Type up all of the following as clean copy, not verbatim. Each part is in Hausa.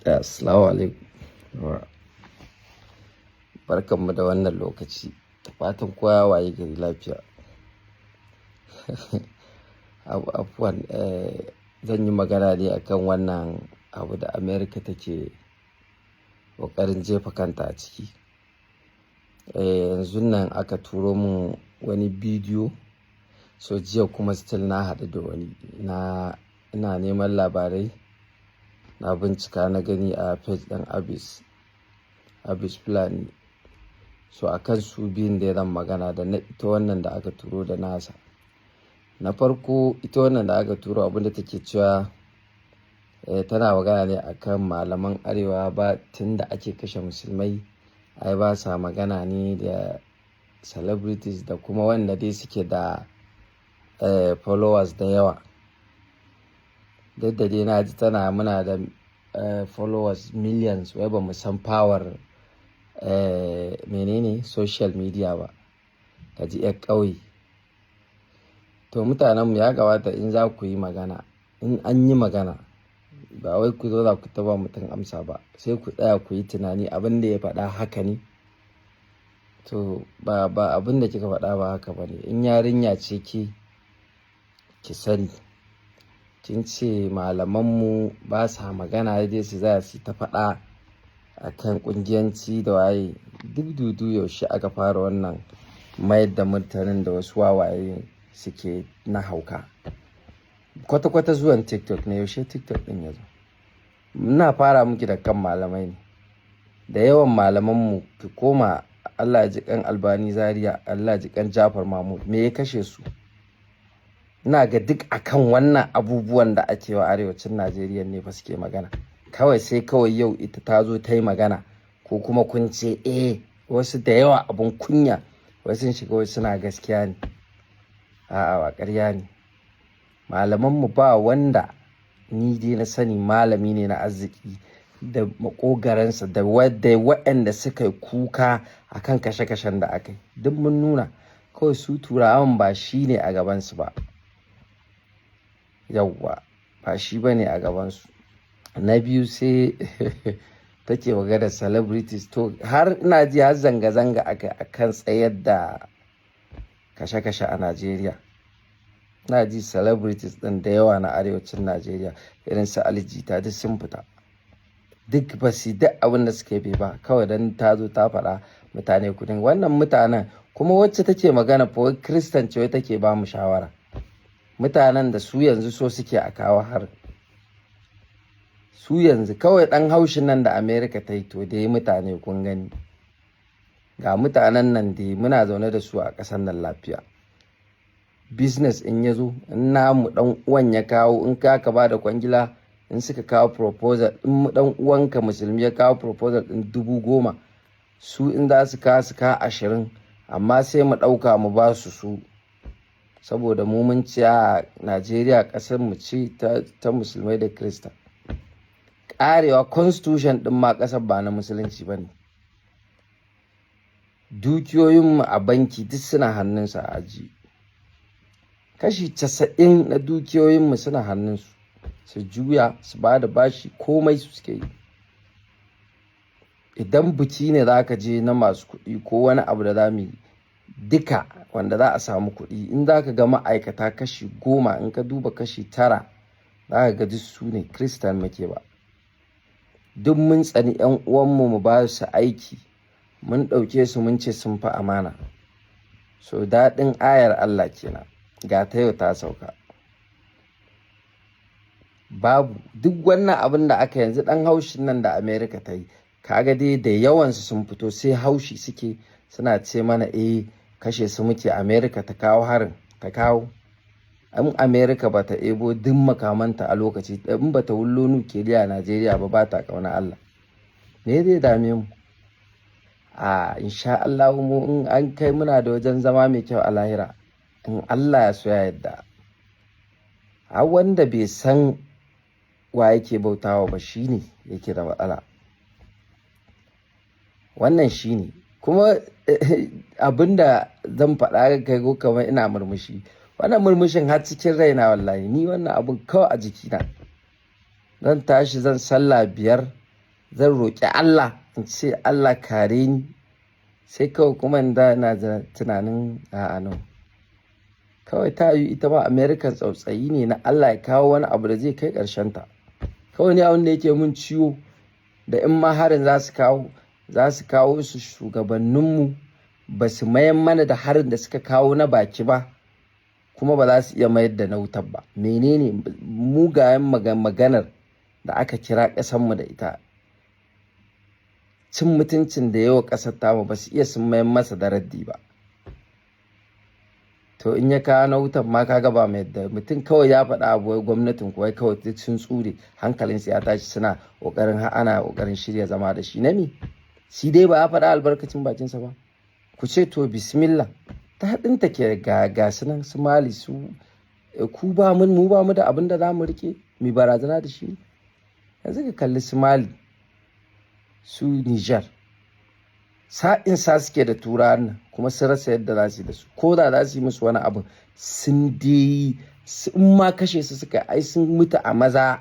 Assalamu alaikum. Barkanmu da wannan lokaci. Da fatan kowa waye gari lafiya. Afuwan, zan yi magana ne akan wannan abu da America take ƙoƙarin jefa kanta a ciki. Yanzu nan aka turo mun wani bidiyo, so jiya kuma still na haɗu da wani. Ina neman labarai, na bincika na gani a page ɗin Abis Fulani. So akan su biyun da zan magana da ita wannan da aka turo da nasa. Na farko ita wannan da aka turo abinda take cewa tana magana ne akan malaman arewa ba tun da ake kashe musulmai ai ba sa magana ne da celebrities da kuma wanda dai suke da followers da yawa. Duk da dai na ji muna da followers millions, wai ba mu san power menene social media ba. Ka ji 'yar ƙauye. To mutanenmu ya kamata in za ku yi magana, in an yi magana ba wai ku zo za ku taba mutum amsa ba, sai ku tsaya ku yi tunani abin da ya faɗa haka ne. To ba abin da kika faɗa ba haka ba ne. In yarinya ce ki sani, kin ce malamanmu ba sa magana dai su za su ta faɗa akan ƙungiyanci da waye. Duk dudu yaushe aka fara wannan mayar da mutanen da wasu wawaye suke na hauka. Kwata-kwata zuwan TikTok ne, yaushe TikTok ɗin ya zo. Muna fara miki da kan malamai ne. Da yawan malamanmu ki koma, Allah ya ji kan Albani Zaria, Allah ya ji kan Jafar Mahmud, me ya kashe su? Ina ga duk akan wannan abubuwan da ake wa arewacin Najeriya ne fa suke magana. Kawai sai yau ita ta zo ta yi magana, ko kuma kun ce wasu da yawa abun kunya, wasu sun shiga wasu suna gaskiya ne. A'a, ba ƙarya ne. Malamanmu ba wanda ni dai na sani malami ne na arziki da makogaransa da waɗanda suka yi kuka akan kashe-kashen da aka yi. Duk mun nuna. Kawai su turawan ba shi ne a gabansu ba. Yawwa, ba shi ba ne a gabansu. Na biyu sai take magana celebrities. To har ina ji har zanga-zanga akan tsayar da kashe-kashe a Najeriya. Na ji celebrities ɗin da yawa na arewacin Najeriya irin su Ali Jita duk sun fita. Duk ba su duk abin da suke bi ba, kawai dan ta zo ta faɗa mutane kudin. Wannan mutanen kuma wacce take magana fa Kristan ce, wai take ba mu shawara. Mutanen da su yanzu so suke a kawo har su yanzu kawai ɗan haushin nan da America ta yi, to dai mutane kun gani. Ga mutanen nan dai muna zaune da su a ƙasar nan lafiya. Business in ya zo, in namu ɗan uwan ya kawo, in ka ba da kwangila, in suka kawo proposal, in ɗan uwanka musulmi ya kawo proposal ɗin 10,000, su in za su kawo 20, amma sai mu ɗauka mu ba su. Saboda mu mun ci a Najeriya ƙasar mu ce ta musulmai da Kirista. Ƙarewa constitution ɗin ma ƙasar ba na musulunci ba ne. Dukiyoyinmu a banki duk suna hannunsa a aji. Kashi 90 na dukiyoyinmu suna hannunsu. Su juya, su ba da bashi, komai su suke yi. Idan biki ne za ka je na masu kuɗi ko wani abu da za mu yi, duka wanda za a samu kuɗi, in za ka ga ma'aikata kashi 10, in ka duba kashi 9 za ka ga duk su ne Kiristan muke ba. Duk mun tsani 'yan uwanmu mu ba su aiki, mun ɗauke su mun ce sun fi amana. So daɗin ayar Allah kenan. Ga ta yau ta sauka. Babu duk wannan abin da aka yanzu ɗan haushin nan da America ta yi, kaga dai da yawansu sun fito sai haushi suke, suna ce mana kashe su muke. America ta kawo harin, ta kawo. In America ba ta ebo duk makamanta a lokaci, in ba ta wullo nukiliya a Najeriya ba ta ƙauna Allah. Me zai dame mu? Insha Allah mu in an kai muna da wajen zama mai kyau a lahira, in Allah ya so ya yadda. Har wanda bai san wa yake bautawa ba shine yake da matsala. Wannan shine. Kuma abinda zan faɗa kai ko kamar ina murmushi. Wannan murmushin har cikin raina wallahi. Ni wannan abun kawai a jikina. Zan tashi zan sallah 5 zan roƙi Allah in ce Allah kare ni, sai kawai kuma da na da tunanin a'a no, kawai ta yi ita ma American tsautsayi ne na Allah ya kawo wani abu da zai kai ƙarshen ta. Kawai ne abin da yake mun ciwo da in ma harin za su kawo su shugabanninmu ba su mayan mana da harin da suka kawo na baki ba, kuma ba za su iya mayar da na wutar ba. Menene mugayen maganar da aka kira ƙasanmu da ita, cin mutuncin da yawa ƙasar tamu ba su iya sun mayan masa da raddi ba. To in ya kawo na wutan ma kaga ba mai da mutum kawai ya faɗa abu wai gwamnatin kuwa kawai duk sun tsure hankalinsu ya tashi suna ƙoƙarin ana ƙoƙarin shirya zama da shi na me, shi dai ba ya faɗa albarkacin bakinsa ba. Ku ce to bismillah, ta haɗinta ke ga su nan su Mali su ku ba mu ba mu da abin da za mu rike mai barazana da shi. Yanzu ka kalli su Mali su Niger sa'in sa suke da turawan nan kuma sun rasa yadda za su yi da su, ko da za su yi musu wani abu sun dai in ma kashe su suka ai sun mutu a maza,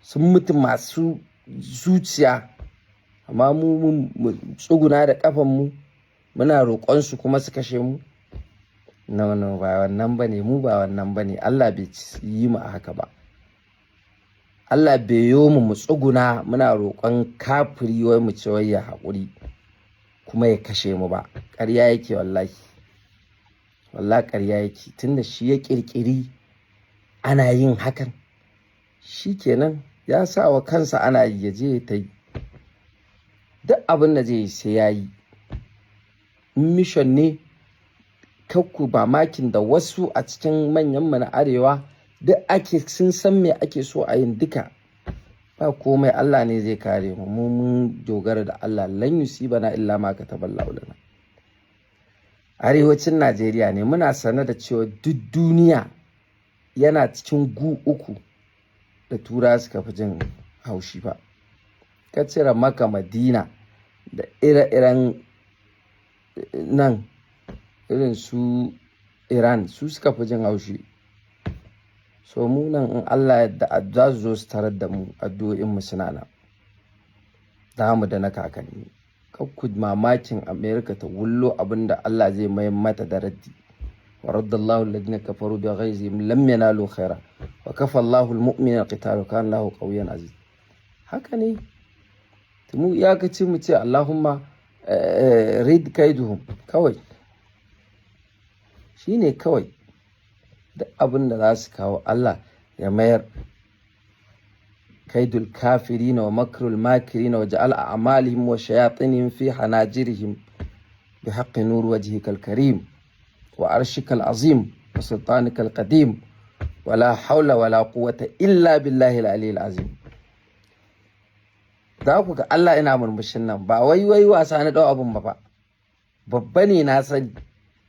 sun mutu masu zuciya. Amma mu tsuguna da kafan mu muna roƙon su kuma su kashe mu. No ba wannan bane, mu ba wannan bane. Allah bai yi mu a haka ba. Allah bai yo mu tsuguna muna roƙon kafiri wai mu ce wai ya haƙuri kuma ya kashe mu ba. Ƙarya yake wallahi ƙarya yake, tunda shi ya ƙirƙiri ana yin hakan, shi kenan ya sa wa kansa ana yi, ya je ta yi duk abin da zai yi sai ya yi. Mission ne, kakku ba makin da wasu a cikin manyan mu na arewa duk ake sun san me ake so a yin duka. Ba komai, Allah ne zai kare mu, mun dogara da Allah. Lan yusibana illa ma kataballahu lana. Arewacin Najeriya ne muna sane da cewa duk duniya yana cikin gu uku da tura suka fi jin haushi ba. Ka cire Makka, Madina da ire-iren nan irin su Iran, su suka fi jin haushi. So mu nan in Allah yadda za su zo su tarar da mu, addu'o'in mu suna nan, za mu da na kakanni. Kakku mamakin America ta wullo abinda Allah zai mayar mata da raddi. Wa raddallahu alladhina kafaru bi ghaizihim lam yanalu khaira wa kafa Allahu almu'minina qitalu kana Allahu qawiyyan aziz. Haka ne, mu iyakaci mu ce Allahumma rid kaiduhum kawai, shine kawai. Duk abin da za su kawo Allah ya mayar. kaidul kafirina wa makrul makirina wa ja'al a'malihim wa shayatinihim fi hanajirihim bi haqqi nur wajhikal karim wa arshikal azim wa sultanikal qadim wa la hawla wa la quwwata illa billahi al-aliyyil azim. Za ku ga Allah ina murmushin nan ba wai wasa na dau abun ba, babba ne na sani.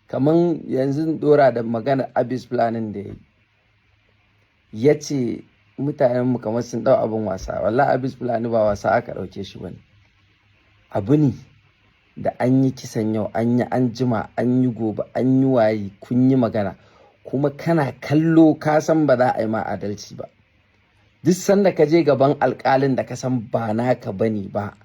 Kaman yanzu dora da magana abis planning da ya ce mutanen mu kamar sun dau abin wasa. Wallahi abis planning ba wasa aka dauke shi bane, abu ne da an yi kisan yau, an yi an jima, an yi gobe, an yi waye, kun yi magana kuma kana kallo ka san ba za a yi ma adalci ba. Duk sanda ka je gaban alƙalin da ka san ba naka bane ba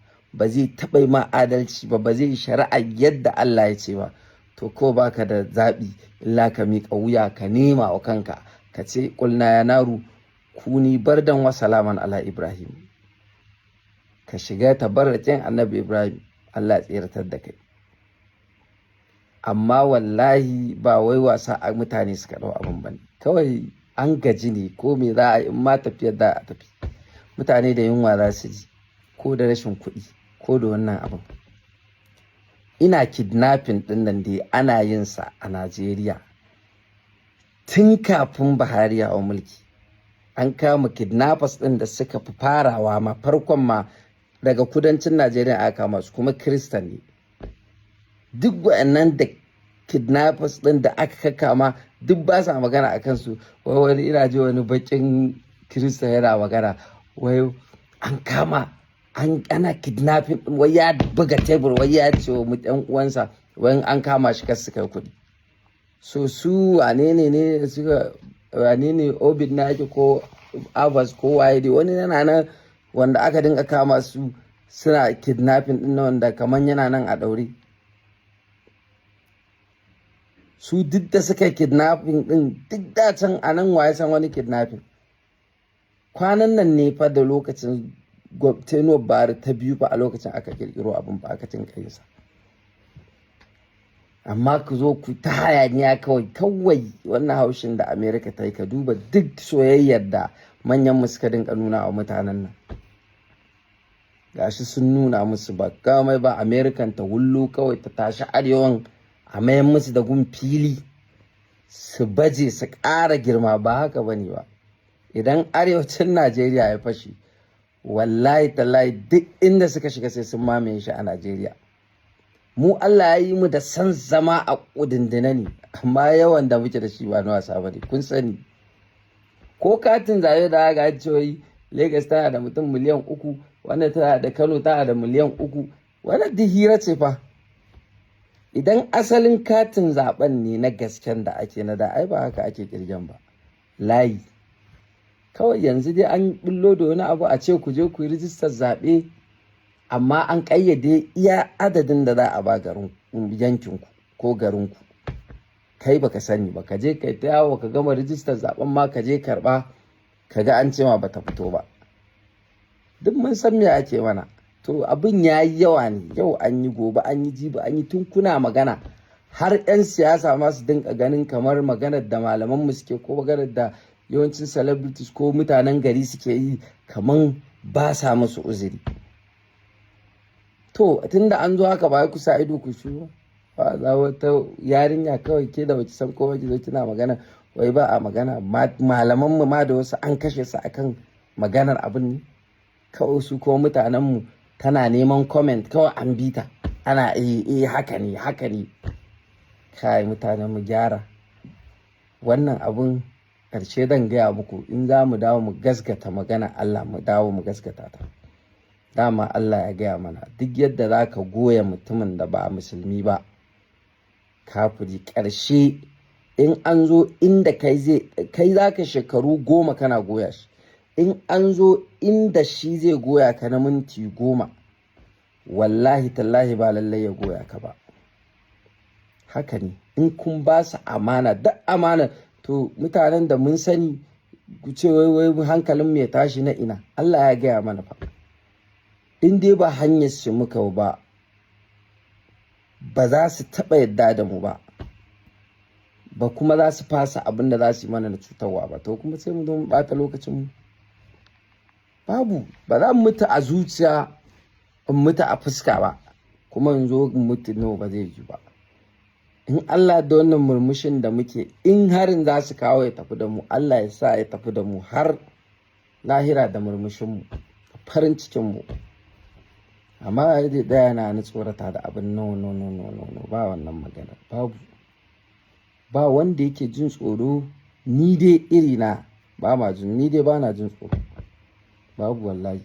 zai taɓa ma adalci ba zai shari'a yadda Allah ya ce ba, to ko baka da zaɓi illa ka miƙa wuya ka nema wa kanka ka ce ƙulna ya naru kuni bardan wa salaman ala Ibrahim, ka shiga tabarrakin annabi Ibrahim, Allah ya tsiratar da kai. Amma wallahi ba wai wasa a mutane suka ɗau abin bane, kawai an gaji ne. ko me za a yi in ma tafiyar da a tafi, mutane da yunwa za su ji, ko da rashin kuɗi ko da wannan abin. Ina kidnapping ɗin nan dai ana yin sa a Najeriya tun kafin Buhari ya hau mulki. An kama kidnappers ɗin da suka fi farawa ma, farkon ma daga kudancin Najeriya aka kama su, kuma Kiristan ne. Duk waɗannan da kidnappers ɗin da aka kama duk ba sa magana a kansu. Wai wani ina ji wani bakin Kirista yana magana wai an kama ana kidnapping, wai ya buga tebur, wai ya ce wa ɗan uwansa wai an kama shi kasu kai kuɗi. So su wane ne suka, wane ne Obid na ake ko Abbas ko waye dai, wani yana nan wanda aka dinga kama su suna kidnapping din wanda kaman yana nan a daure, su duk da suka kidnapping din duk da can a nan waye san wani kidnapping. Kwanan nan ne fa da lokacin Tenuwar Buhari ta biyu fa a lokacin aka kirkiro abin ba aka cin sa. Amma ku zo ku ta hayaniya kawai wannan haushin da America ta yi. Ka duba duk soyayyar da manyan mu suka dinka nuna wa mutanen nan, gashi sun nuna musu ba kamai ba. American ta wullo kawai ta tashi arewan a mayan musu da gun fili su baje su ƙara girma. Ba haka bane ba. Idan arewacin Najeriya ya fashe, wallahi tallahi duk inda suka shiga sai sun mamaye shi a Najeriya. Mu Allah ya yi mu da san zama a kudindina ne, amma yawan da muke da shi ba na wasa bane. Kun sani ko katin zabe da aka ce Lagos tana da mutum miliyan 3, wanda tana da Kano tana da miliyan 3, wannan duk hira ce fa. Idan asalin katin zaben ne na gasken da ake na da, ai ba haka ake kirgen ba. Layi kawai yanzu dai an bullo da wani abu a ce ku je ku yi rijistar zaɓe, amma an ƙayyade iya adadin da za a ba garin yankinku ko garinku. Kai baka sani ba, ka je kai ta yawo ka gama rijistar zaɓen ma ka je karɓa ka ga an ce ma bata fito ba. Duk mun san me ake mana. To abin ya yi yawa ne, yau an yi gobe an yi jibi an yi, tun kuna magana har 'yan siyasa ma su dinka ganin kamar maganar da malaman mu suke ko maganar da yawancin celebrities ko mutanen gari suke yi kaman ba sa musu uzuri. To tunda an zo haka ba ku sa ido ku shiru ba. Za wata yarinya kawai ke da wace san ko wace zo kina magana wai ba a magana. Malaman mu ma da wasu an kashe su akan maganar abin ne kawai. Su ko mutanen mu tana neman comment kawai an bita ana haka ne. Kai mutanen mu gyara wannan abun. Ƙarshe zan gaya muku, in za mu dawo mu gaskata magana Allah, mu dawo mu gaskata ta. Dama Allah ya gaya mana duk yadda za ka goya mutumin da ba musulmi ba, kafiri, ƙarshe in an zo inda kai za ka shekaru 10 kana goya shi, in an zo inda shi zai goya ka na minti 10, wallahi tallahi ba lallai ya goya ka ba. Haka ne, in kun ba su amana, duk amana. To mutanen da mun sani ku ce wai hankalin mu ya tashi na ina. Allah ya gaya mana fa, in dai ba hanyar shi muka ba za su taɓa yadda da mu ba kuma za su fasa abin da za su yi mana na cutarwa ba. To kuma sai mu zo mu ɓata lokacin mu. Babu, ba za mu mutu a zuciya in mutu a fuska ba, kuma in zo in mutu nawa ba zai yi ba. In Allah da wannan murmushin da muke, in harin za su kawo ya tafi da mu, Allah ya sa ya tafi da mu har lahira da murmushinmu, farin cikinmu. Amma ya daya na ni tsorata da abin no ba wannan magana. Babu, ba wanda yake jin tsoro. Ni dai irina ba ma jin, ni dai ba na jin tsoro. Babu wallahi,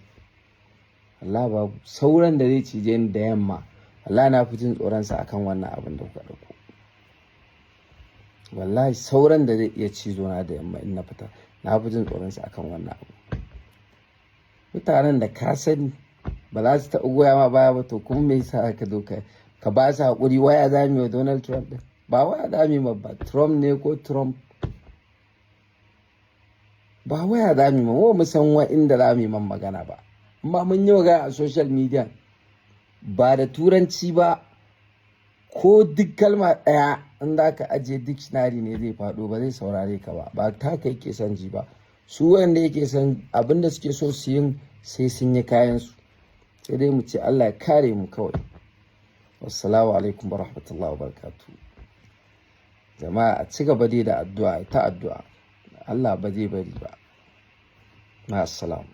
Allah babu. Sauran da zai cije ni da yamma, Allah na fi jin tsoronsa akan wannan abin da kuka ɗauko. Wallahi sauran da zai iya cizo na da yamma in na fita, na fi jin tsoronsa akan wannan abu. Mutanen da ka sani ba za su taɓa goya ma baya ba, to kuma me yasa ka zo ka ba su haƙuri? Waya za mu yi wa Donald Trump ɗin? Ba waya za mu yi ba. Trump ne ko Trump? Ba waya za mu yi ma, mu san wa inda za mu yi man magana ba. Amma mun yi magana a social media ba da turanci ba, ko duk kalma ɗaya in za ka ajiye dictionary ne zai faɗo, ba zai saurare ka ba ta kai ke son ji ba. Su wanda yake son abin da suke so su yin sai sun yi kayansu. Sai dai mu ce Allah ya kare mu kawai. Wassalamu alaikum warahmatullahi wabarakatuh. Jama'a a ci gaba dai da addu'a, ta addu'a. Allah ba zai bari ba. Ma'assalam.